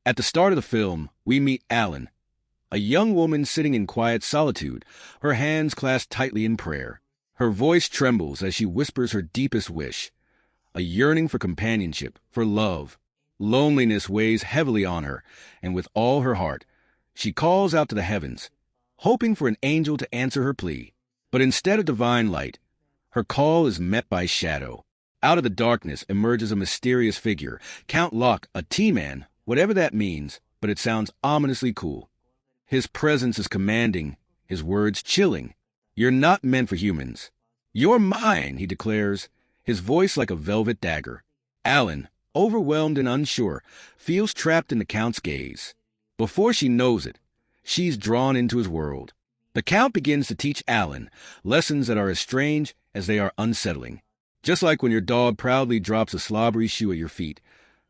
At the start of the film, we meet Alan, a young woman sitting in quiet solitude, her hands clasped tightly in prayer. Her voice trembles as she whispers her deepest wish, a yearning for companionship, for love. Loneliness weighs heavily on her, and with all her heart, she calls out to the heavens, hoping for an angel to answer her plea. But instead of divine light, her call is met by shadow. Out of the darkness emerges a mysterious figure, Count Locke, a T-man, whatever that means, but it sounds ominously cool. His presence is commanding, his words chilling. "You're not meant for humans. You're mine," he declares, his voice like a velvet dagger. Alan, overwhelmed and unsure, feels trapped in the Count's gaze. Before she knows it, she's drawn into his world. The Count begins to teach Alan lessons that are as strange as they are unsettling. Just like when your dog proudly drops a slobbery shoe at your feet,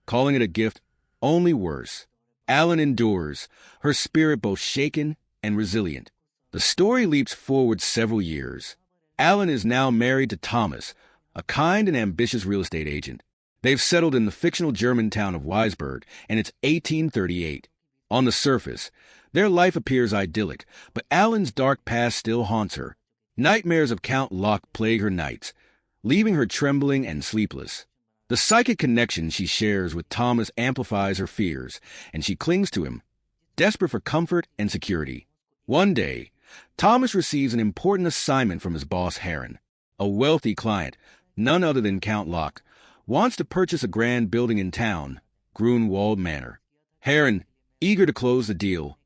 calling it a gift, only worse. Alan endures, her spirit both shaken and resilient. The story leaps forward several years. Alan is now married to Thomas, a kind and ambitious real estate agent. They've settled in the fictional German town of Weisberg, and it's 1838. On the surface, their life appears idyllic, but Alan's dark past still haunts her. Nightmares of Count Locke plague her nights, leaving her trembling and sleepless. The psychic connection she shares with Thomas amplifies her fears, and she clings to him, desperate for comfort and security. One day, Thomas receives an important assignment from his boss, Heron. A wealthy client, none other than Count Locke, wants to purchase a grand building in town, Grunwald Manor. Heron, eager to close the deal,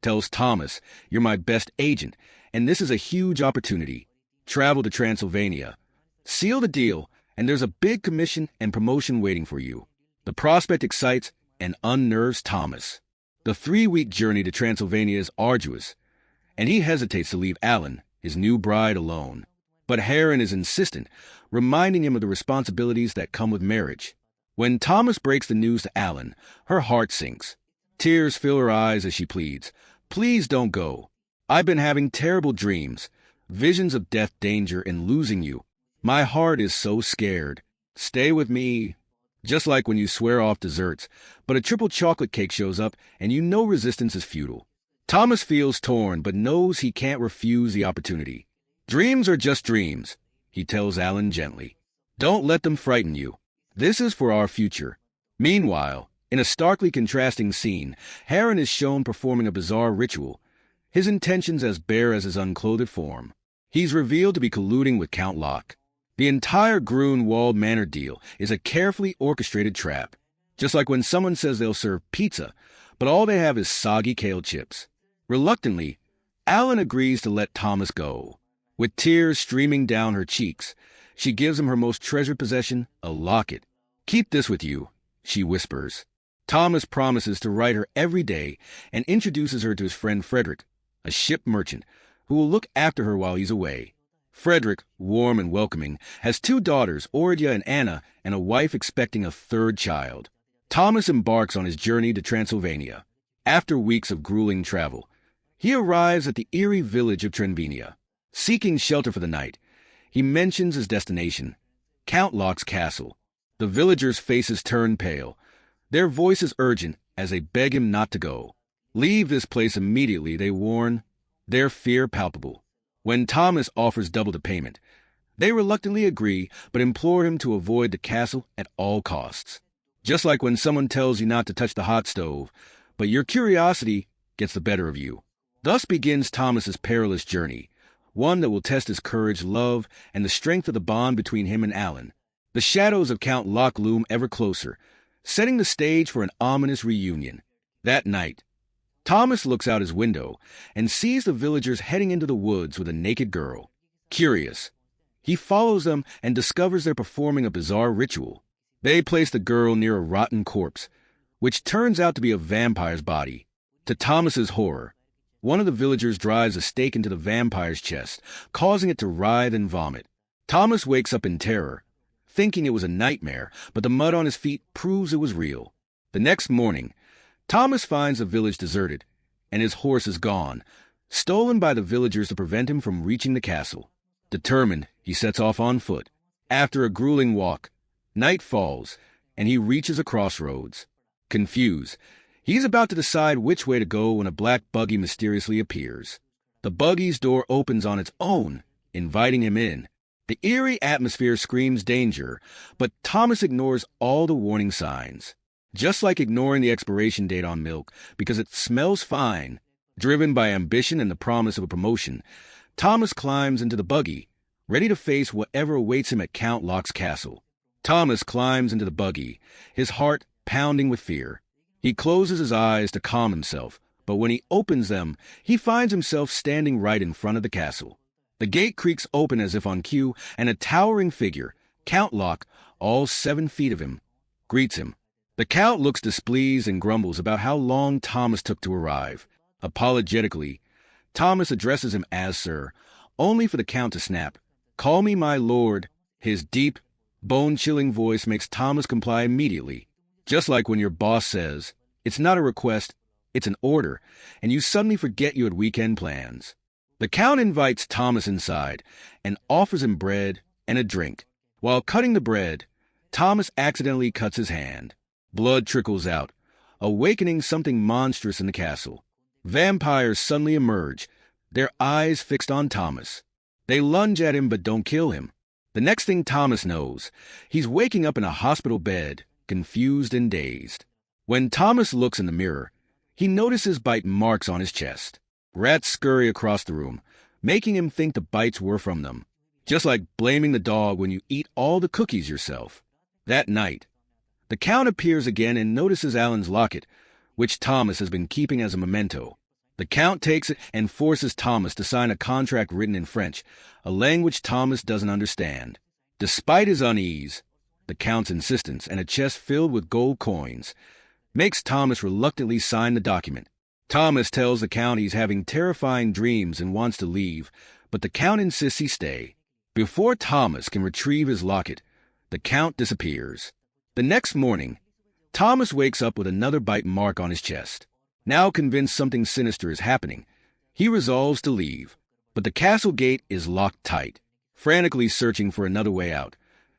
tells Thomas, "You're my best agent, and this is a huge opportunity. Travel to Transylvania. Seal the deal, and there's a big commission and promotion waiting for you." The prospect excites and unnerves Thomas. The 3-week journey to Transylvania is arduous, and he hesitates to leave Alan, his new bride, alone. But Heron is insistent, reminding him of the responsibilities that come with marriage. When Thomas breaks the news to Alan, her heart sinks. Tears fill her eyes as she pleads, "Please don't go. I've been having terrible dreams, visions of death, danger, and losing you. My heart is so scared. Stay with me." Just like when you swear off desserts, but a triple chocolate cake shows up and you know resistance is futile. Thomas feels torn, but knows he can't refuse the opportunity. "Dreams are just dreams," he tells Alan gently. "Don't let them frighten you. This is for our future." Meanwhile, in a starkly contrasting scene, Heron is shown performing a bizarre ritual, his intentions as bare as his unclothed form. He's revealed to be colluding with Count Locke. The entire Grunwald Manor deal is a carefully orchestrated trap, just like when someone says they'll serve pizza, but all they have is soggy kale chips. Reluctantly, Alan agrees to let Thomas go. With tears streaming down her cheeks, she gives him her most treasured possession, a locket. "Keep this with you," she whispers. Thomas promises to write her every day and introduces her to his friend Frederick, a ship merchant, who will look after her while he's away. Frederick, warm and welcoming, has 2 daughters, Ordia and Anna, and a wife expecting a 3rd child. Thomas embarks on his journey to Transylvania. After weeks of grueling travel, he arrives at the eerie village of Trenvenia. Seeking shelter for the night, he mentions his destination, Count Locke's castle. The villagers' faces turn pale, their voices urgent as they beg him not to go. "Leave this place immediately," they warn, their fear palpable. When Thomas offers double the payment, they reluctantly agree but implore him to avoid the castle at all costs. Just like when someone tells you not to touch the hot stove, but your curiosity gets the better of you. Thus begins Thomas's perilous journey, one that will test his courage, love, and the strength of the bond between him and Alan. The shadows of Count Locke loom ever closer, setting the stage for an ominous reunion. That night, Thomas looks out his window and sees the villagers heading into the woods with a naked girl. Curious, he follows them and discovers they're performing a bizarre ritual. They place the girl near a rotten corpse, which turns out to be a vampire's body. To Thomas's horror, one of the villagers drives a stake into the vampire's chest, causing it to writhe and vomit. Thomas wakes up in terror, thinking it was a nightmare, but the mud on his feet proves it was real. The next morning, Thomas finds the village deserted, and his horse is gone, stolen by the villagers to prevent him from reaching the castle. Determined, he sets off on foot. After a grueling walk, night falls, and he reaches a crossroads. Confused, He's about to decide which way to go when a black buggy mysteriously appears. The buggy's door opens on its own, inviting him in. The eerie atmosphere screams danger, but Thomas ignores all the warning signs. Just like ignoring the expiration date on milk because it smells fine. Driven by ambition and the promise of a promotion, Thomas climbs into the buggy, ready to face whatever awaits him at Count Locke's castle. Thomas climbs into the buggy, his heart pounding with fear. He closes his eyes to calm himself, but when he opens them, he finds himself standing right in front of the castle. The gate creaks open as if on cue, and a towering figure, Count Locke, all 7 feet of him, greets him. The Count looks displeased and grumbles about how long Thomas took to arrive. Apologetically, Thomas addresses him as Sir, only for the Count to snap. "Call me my lord." His deep, bone-chilling voice makes Thomas comply immediately. Just like when your boss says, it's not a request, it's an order, and you suddenly forget you had weekend plans. The Count invites Thomas inside and offers him bread and a drink. While cutting the bread, Thomas accidentally cuts his hand. Blood trickles out, awakening something monstrous in the castle. Vampires suddenly emerge, their eyes fixed on Thomas. They lunge at him but don't kill him. The next thing Thomas knows, he's waking up in a hospital bed, confused and dazed. When Thomas looks in the mirror, he notices bite marks on his chest. Rats scurry across the room, making him think the bites were from them. Just like blaming the dog when you eat all the cookies yourself. That night, the Count appears again and notices Alan's locket, which Thomas has been keeping as a memento. The Count takes it and forces Thomas to sign a contract written in French, a language Thomas doesn't understand. Despite his unease, the Count's insistence and a chest filled with gold coins makes Thomas reluctantly sign the document. Thomas tells the Count he's having terrifying dreams and wants to leave, but the Count insists he stay. Before Thomas can retrieve his locket, the Count disappears. The next morning, Thomas wakes up with another bite mark on his chest. Now convinced something sinister is happening, he resolves to leave, but the castle gate is locked tight. Frantically searching for another way out,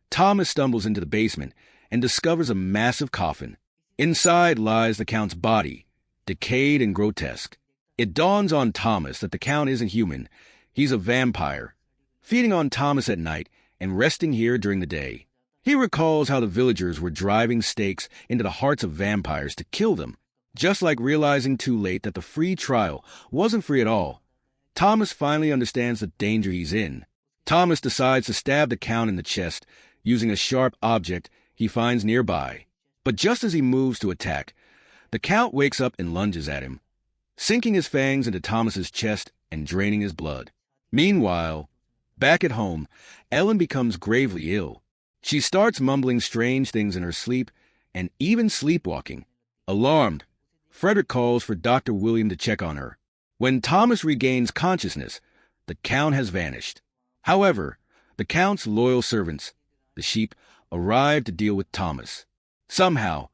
Thomas stumbles into the basement and discovers a massive coffin. Inside lies the Count's body, decayed and grotesque. It dawns on Thomas that the Count isn't human. He's a vampire, feeding on Thomas at night and resting here during the day. He recalls how the villagers were driving stakes into the hearts of vampires to kill them, just like realizing too late that the free trial wasn't free at all. Thomas finally understands the danger he's in. Thomas decides to stab the Count in the chest using a sharp object he finds nearby. But just as he moves to attack, the Count wakes up and lunges at him, sinking his fangs into Thomas's chest and draining his blood. Meanwhile, back at home, Ellen becomes gravely ill. She starts mumbling strange things in her sleep and even sleepwalking. Alarmed, Frederick calls for Dr. William to check on her. When Thomas regains consciousness, the Count has vanished. However, the Count's loyal servants, the sheep, arrive to deal with Thomas. Somehow,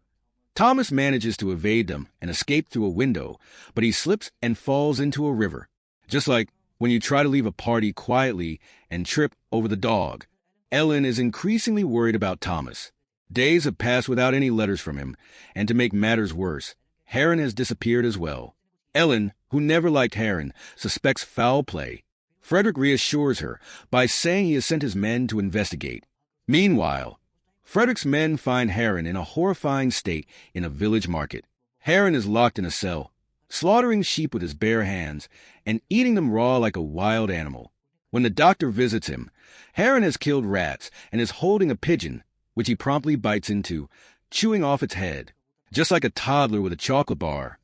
Thomas manages to evade them and escape through a window, but he slips and falls into a river. Just like when you try to leave a party quietly and trip over the dog, Ellen is increasingly worried about Thomas. Days have passed without any letters from him, and to make matters worse, Heron has disappeared as well. Ellen, who never liked Heron, suspects foul play. Frederick reassures her by saying he has sent his men to investigate. Meanwhile, Frederick's men find Heron in a horrifying state in a village market. Heron is locked in a cell, slaughtering sheep with his bare hands and eating them raw like a wild animal. When the doctor visits him, Heron has killed rats and is holding a pigeon, which he promptly bites into, chewing off its head. Just like a toddler with a chocolate bar,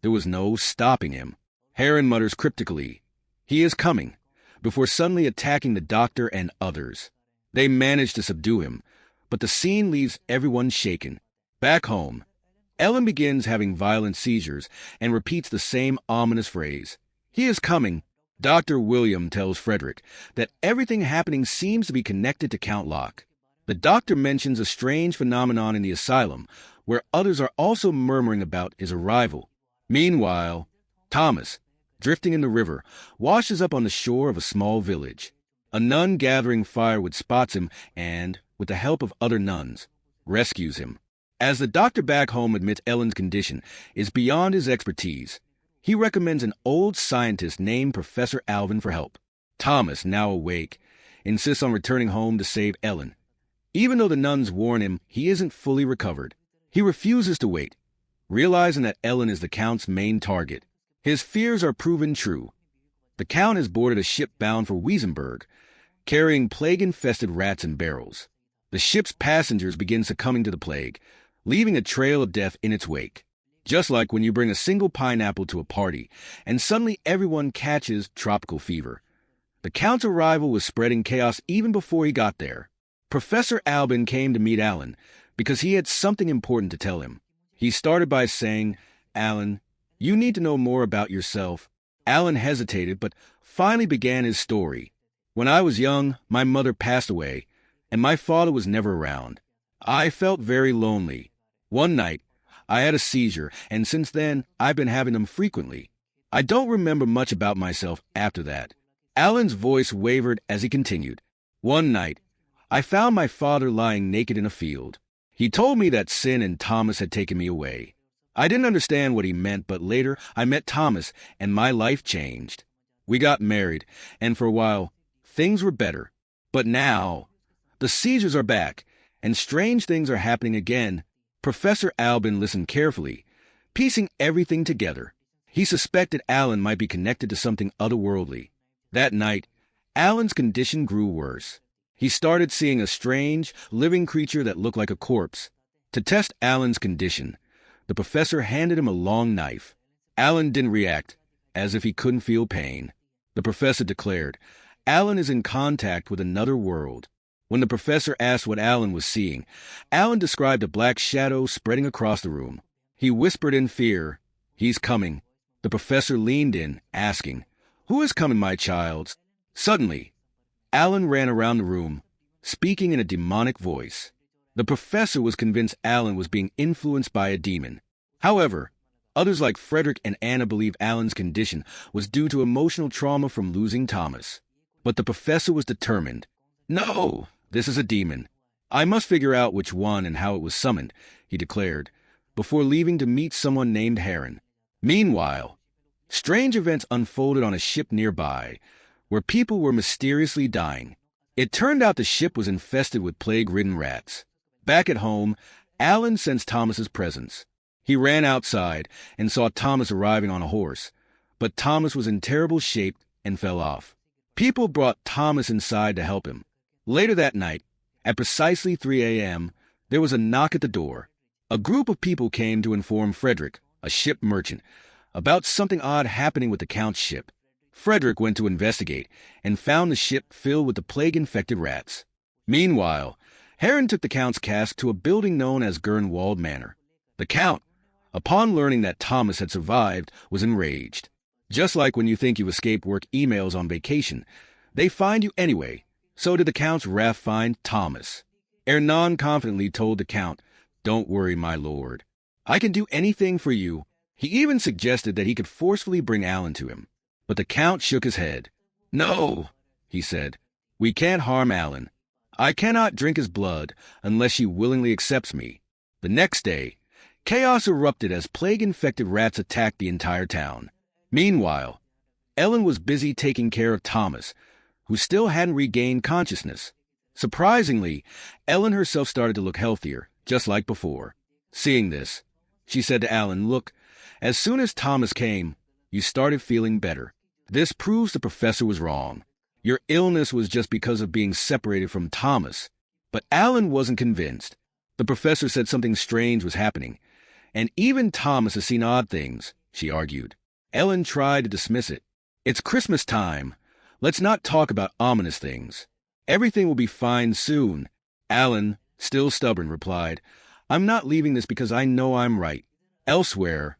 there was no stopping him. Heron mutters cryptically, "He is coming," before suddenly attacking the doctor and others. They manage to subdue him, but the scene leaves everyone shaken. Back home, Ellen begins having violent seizures and repeats the same ominous phrase. "He is coming." Dr. William tells Frederick that everything happening seems to be connected to Count Locke. The doctor mentions a strange phenomenon in the asylum, where others are also murmuring about his arrival. Meanwhile, Thomas, drifting in the river, washes up on the shore of a small village. A nun gathering firewood spots him and, with the help of other nuns, rescues him. As the doctor back home admits Ellen's condition is beyond his expertise, he recommends an old scientist named Professor Alvin for help. Thomas, now awake, insists on returning home to save Ellen. Even though the nuns warn him he isn't fully recovered, he refuses to wait, realizing that Ellen is the Count's main target. His fears are proven true. The Count has boarded a ship bound for Wiesenberg, carrying plague-infested rats in barrels. The ship's passengers begin succumbing to the plague, leaving a trail of death in its wake. Just like when you bring a single pineapple to a party, and suddenly everyone catches tropical fever. The Count's arrival was spreading chaos even before he got there. Professor Albin came to meet Alan because he had something important to tell him. He started by saying, "Alan, you need to know more about yourself." Alan hesitated, but finally began his story. "When I was young, my mother passed away, and my father was never around. I felt very lonely. One night, I had a seizure, and since then, I've been having them frequently. I don't remember much about myself after that." Alan's voice wavered as he continued. "One night, I found my father lying naked in a field. He told me that Sin and Thomas had taken me away. I didn't understand what he meant, but later I met Thomas, and my life changed. We got married, and for a while, things were better. But now, the seizures are back, and strange things are happening again." Professor Albin listened carefully, piecing everything together. He suspected Alan might be connected to something otherworldly. That night, Alan's condition grew worse. He started seeing a strange, living creature that looked like a corpse. To test Alan's condition, the professor handed him a long knife. Alan didn't react, as if he couldn't feel pain. The professor declared, "Alan is in contact with another world." When the professor asked what Alan was seeing, Alan described a black shadow spreading across the room. He whispered in fear, "He's coming." The professor leaned in, asking, "Who is coming, my child?" Suddenly, Alan ran around the room, speaking in a demonic voice. The professor was convinced Alan was being influenced by a demon. However, others like Frederick and Anna believed Alan's condition was due to emotional trauma from losing Thomas. But the professor was determined. "No, this is a demon. I must figure out which one and how it was summoned," he declared, before leaving to meet someone named Heron. Meanwhile, strange events unfolded on a ship nearby, where people were mysteriously dying. It turned out the ship was infested with plague-ridden rats. Back at home, Alan sensed Thomas's presence. He ran outside and saw Thomas arriving on a horse, but Thomas was in terrible shape and fell off. People brought Thomas inside to help him. Later that night, at precisely 3 a.m., there was a knock at the door. A group of people came to inform Frederick, a ship merchant, about something odd happening with the Count's ship. Frederick went to investigate and found the ship filled with the plague-infected rats. Meanwhile, Heron took the Count's cask to a building known as Gernwald Manor. The Count, upon learning that Thomas had survived, was enraged. Just like when you think you escaped work emails on vacation, they find you anyway. So did the Count's wrath find Thomas. Hernan confidently told the Count, "Don't worry, my lord. I can do anything for you." He even suggested that he could forcefully bring Alan to him. But the Count shook his head. "No," he said. "We can't harm Alan. I cannot drink his blood unless she willingly accepts me." The next day, chaos erupted as plague-infected rats attacked the entire town. Meanwhile, Ellen was busy taking care of Thomas, who still hadn't regained consciousness. Surprisingly, Ellen herself started to look healthier, just like before. Seeing this, she said to Alan, "Look, as soon as Thomas came, you started feeling better. This proves the professor was wrong. Your illness was just because of being separated from Thomas." But Alan wasn't convinced. The professor said something strange was happening, and even Thomas has seen odd things, she argued. Ellen tried to dismiss it. "It's Christmas time. Let's not talk about ominous things. Everything will be fine soon." Alan, still stubborn, replied, "I'm not leaving this because I know I'm right." Elsewhere,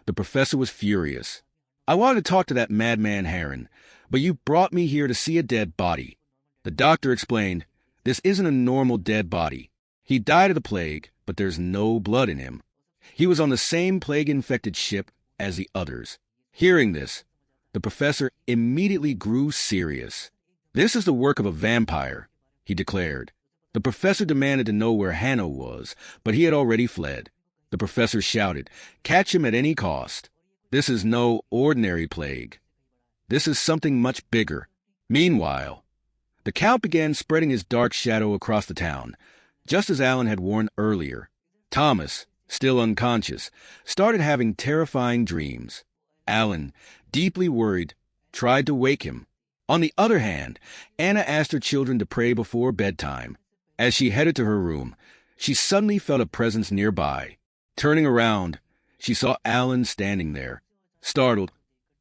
the professor was furious. "I wanted to talk to that madman Heron, but you brought me here to see a dead body." The doctor explained, "This isn't a normal dead body. He died of the plague, but there's no blood in him. He was on the same plague-infected ship as the others." Hearing this, the professor immediately grew serious. "This is the work of a vampire," he declared. The professor demanded to know where Hanno was, but he had already fled. The professor shouted, "Catch him at any cost. This is no ordinary plague. This is something much bigger." Meanwhile, the Count began spreading his dark shadow across the town, just as Alan had warned earlier. Thomas, still unconscious, started having terrifying dreams. Alan, deeply worried, tried to wake him. On the other hand, Anna asked her children to pray before bedtime. As she headed to her room, she suddenly felt a presence nearby. Turning around, she saw Alan standing there. Startled,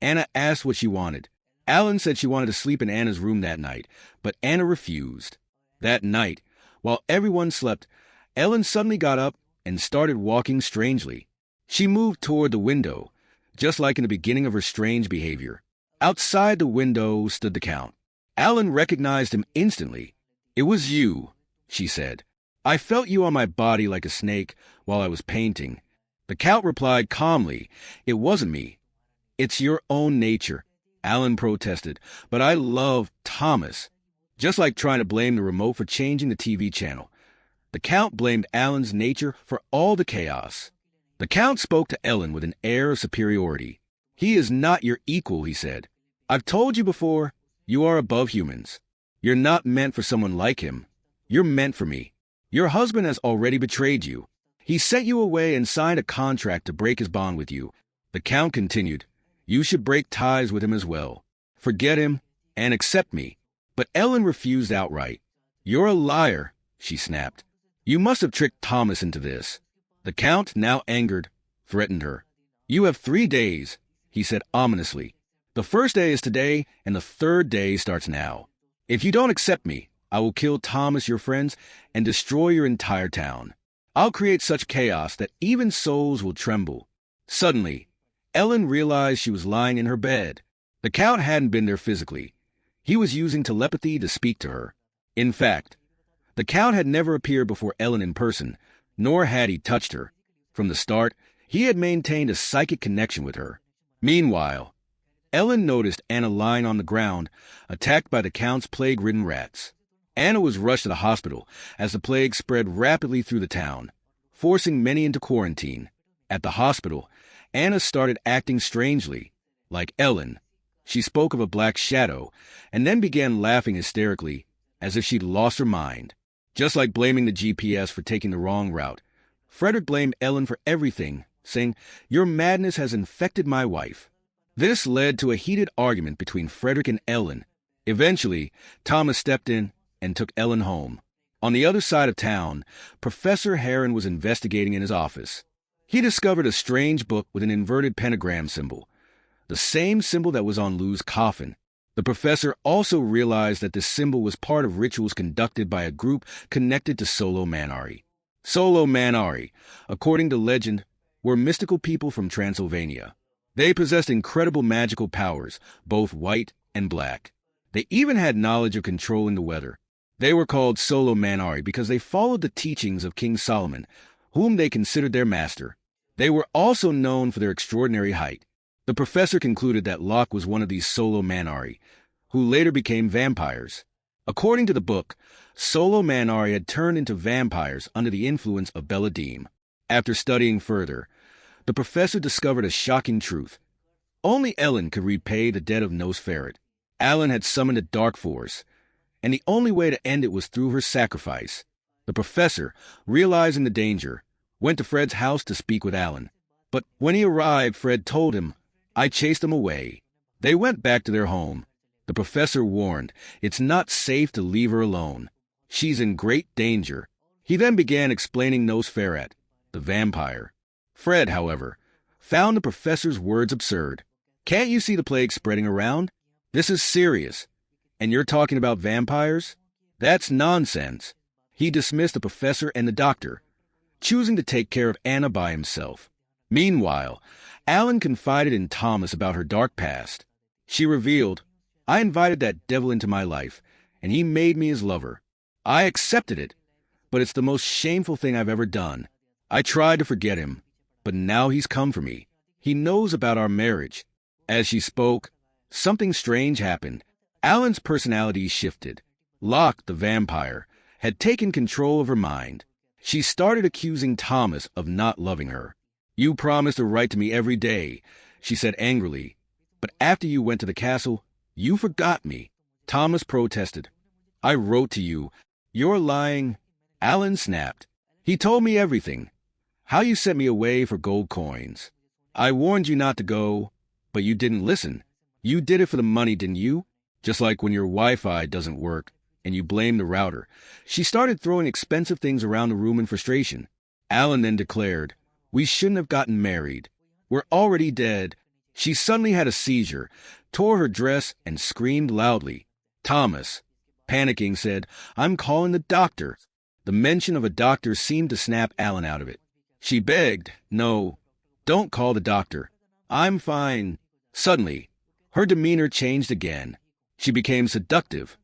Anna asked what she wanted. Alan said she wanted to sleep in Anna's room that night, but Anna refused. That night, while everyone slept, Ellen suddenly got up and started walking strangely. She moved toward the window, just like in the beginning of her strange behavior. Outside the window stood the Count. Alan recognized him instantly. "It was you," she said. "I felt you on my body like a snake while I was painting." The Count replied calmly, "It wasn't me. It's your own nature." Alan protested, "But I love Thomas." Just like trying to blame the remote for changing the TV channel, the Count blamed Alan's nature for all the chaos. The Count spoke to Ellen with an air of superiority. "He is not your equal," he said. "I've told you before, you are above humans. You're not meant for someone like him. You're meant for me. Your husband has already betrayed you. He sent you away and signed a contract to break his bond with you." The Count continued, "You should break ties with him as well. Forget him and accept me." But Ellen refused outright. "You're a liar," she snapped. "You must have tricked Thomas into this." The Count, now angered, threatened her. "You have 3 days," he said ominously. "The first day is today, and the third day starts now. If you don't accept me, I will kill Thomas, your friends, and destroy your entire town. I'll create such chaos that even souls will tremble." Suddenly, Ellen realized she was lying in her bed. The Count hadn't been there physically. He was using telepathy to speak to her. In fact, the Count had never appeared before Ellen in person, nor had he touched her. From the start, he had maintained a psychic connection with her. Meanwhile, Ellen noticed Anna lying on the ground, attacked by the Count's plague-ridden rats. Anna was rushed to the hospital as the plague spread rapidly through the town, forcing many into quarantine. At the hospital, Anna started acting strangely. Like Ellen, she spoke of a black shadow and then began laughing hysterically, as if she'd lost her mind. Just like blaming the GPS for taking the wrong route, Frederick blamed Ellen for everything, saying, "Your madness has infected my wife." This led to a heated argument between Frederick and Ellen. Eventually, Thomas stepped in and took Ellen home. On the other side of town, Professor Heron was investigating in his office. He discovered a strange book with an inverted pentagram symbol, the same symbol that was on Lou's coffin. The professor also realized that this symbol was part of rituals conducted by a group connected to Solo Manari. Solo Manari, according to legend, were mystical people from Transylvania. They possessed incredible magical powers, both white and black. They even had knowledge of controlling the weather. They were called Solo Manari because they followed the teachings of King Solomon, whom they considered their master. They were also known for their extraordinary height. The professor concluded that Locke was one of these Solo Manari, who later became vampires. According to the book, Solo Manari had turned into vampires under the influence of Beladim. After studying further, the professor discovered a shocking truth. Only Ellen could repay the debt of Nosferatu. Alan had summoned a dark force, and the only way to end it was through her sacrifice. The professor, realizing the danger, went to Fred's house to speak with Alan. But when he arrived, Fred told him, "I chased them away." They went back to their home. The professor warned, "It's not safe to leave her alone. She's in great danger." He then began explaining Nosferatu, the vampire. Fred, however, found the professor's words absurd. "Can't you see the plague spreading around? This is serious. And you're talking about vampires? That's nonsense." He dismissed the professor and the doctor, choosing to take care of Anna by himself. Meanwhile, Alan confided in Thomas about her dark past. She revealed, "I invited that devil into my life, and he made me his lover. I accepted it, but it's the most shameful thing I've ever done. I tried to forget him, but now he's come for me. He knows about our marriage." As she spoke, something strange happened. Alan's personality shifted. Locke, the vampire, had taken control of her mind. She started accusing Thomas of not loving her. "You promised to write to me every day," she said angrily. "But after you went to the castle, you forgot me." Thomas protested. "I wrote to you. You're lying." Alan snapped. "He told me everything. How you sent me away for gold coins. I warned you not to go, but you didn't listen. You did it for the money, didn't you? Just like when your Wi-Fi doesn't work and you blame the router." She started throwing expensive things around the room in frustration. Alan then declared, "We shouldn't have gotten married. We're already dead." She suddenly had a seizure, tore her dress, and screamed loudly. Thomas, panicking, said, "I'm calling the doctor." The mention of a doctor seemed to snap Alan out of it. She begged, "No, don't call the doctor. I'm fine." Suddenly, her demeanor changed again. She became seductive,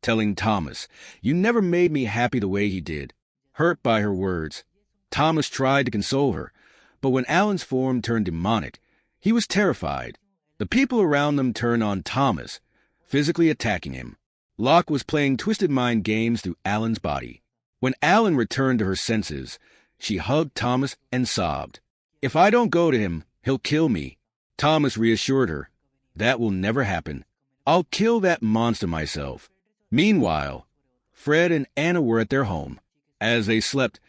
telling Thomas, "You never made me happy the way he did." Hurt by her words, Thomas tried to console her, but when Alan's form turned demonic, he was terrified. The people around them turned on Thomas, physically attacking him. Locke was playing twisted mind games through Alan's body. When Alan returned to her senses, she hugged Thomas and sobbed. "If I don't go to him, he'll kill me." Thomas reassured her, "That will never happen. I'll kill that monster myself." Meanwhile, Fred and Anna were at their home. As they slept,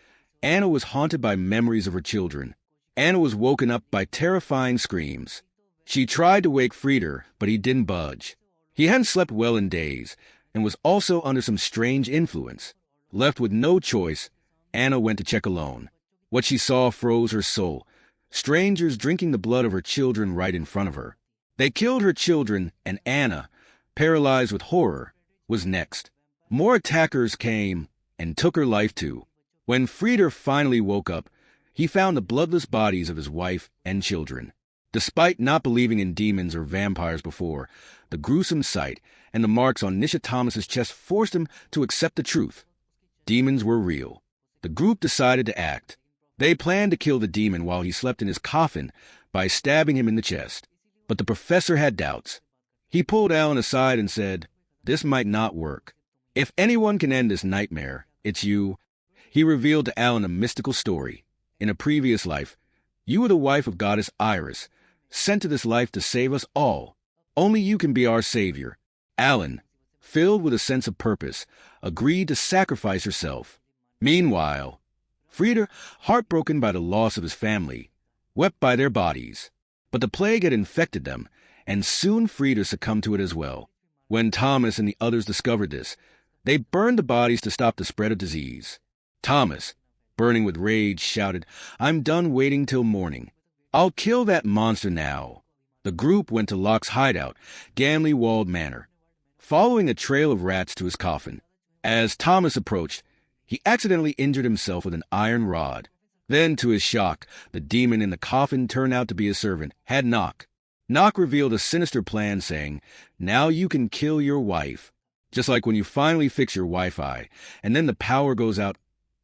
Anna was haunted by memories of her children. Anna was woken up by terrifying screams. She tried to wake Frieder, but he didn't budge. He hadn't slept well in days, and was also under some strange influence. Left with no choice, Anna went to check alone. What she saw froze her soul. Strangers drinking the blood of her children right in front of her. They killed her children, and Anna, paralyzed with horror, was next. More attackers came and took her life too. When Frieder finally woke up, he found the bloodless bodies of his wife and children. Despite not believing in demons or vampires before, the gruesome sight and the marks on Nisha Thomas's chest forced him to accept the truth. Demons were real. The group decided to act. They planned to kill the demon while he slept in his coffin by stabbing him in the chest. But the professor had doubts. He pulled Alan aside and said, "This might not work. If anyone can end this nightmare, it's you." He revealed to Alan a mystical story. In a previous life, you were the wife of goddess Iris, sent to this life to save us all. Only you can be our savior. Alan, filled with a sense of purpose, agreed to sacrifice herself. Meanwhile, Frieder, heartbroken by the loss of his family, wept by their bodies. But the plague had infected them, and soon Frieder succumbed to it as well. When Thomas and the others discovered this, they burned the bodies to stop the spread of disease. Thomas, burning with rage, shouted, "I'm done waiting till morning. I'll kill that monster now." The group went to Locke's hideout, Gamley Walled Manor, following a trail of rats to his coffin. As Thomas approached, he accidentally injured himself with an iron rod. Then, to his shock, the demon in the coffin turned out to be a servant, had Knock. Knock revealed a sinister plan saying, "Now you can kill your wife." Just like when you finally fix your Wi-Fi, and then the power goes out.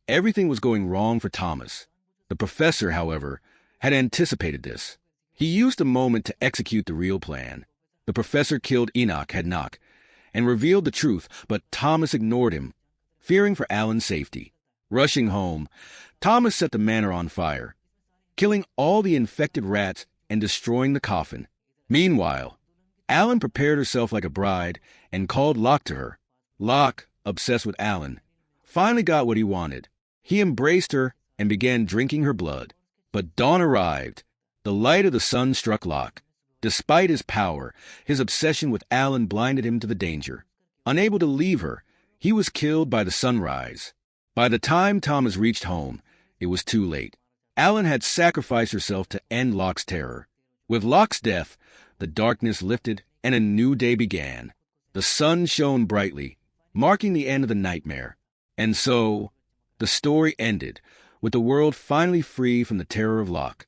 Everything was going wrong for Thomas. The professor, however, had anticipated this. He used the moment to execute the real plan. The professor killed Enoch, had Knock, and revealed the truth, but Thomas ignored him, fearing for Alan's safety. Rushing home, Thomas set the manor on fire, killing all the infected rats and destroying the coffin. Meanwhile, Alan prepared herself like a bride and called Locke to her. Locke, obsessed with Alan, finally got what he wanted. He embraced her and began drinking her blood. But dawn arrived. The light of the sun struck Locke. Despite his power, his obsession with Alan blinded him to the danger. Unable to leave her, he was killed by the sunrise. By the time Thomas reached home, it was too late. Alan had sacrificed herself to end Locke's terror. With Locke's death, the darkness lifted and a new day began. The sun shone brightly, marking the end of the nightmare. And so, the story ended, with the world finally free from the terror of Locke.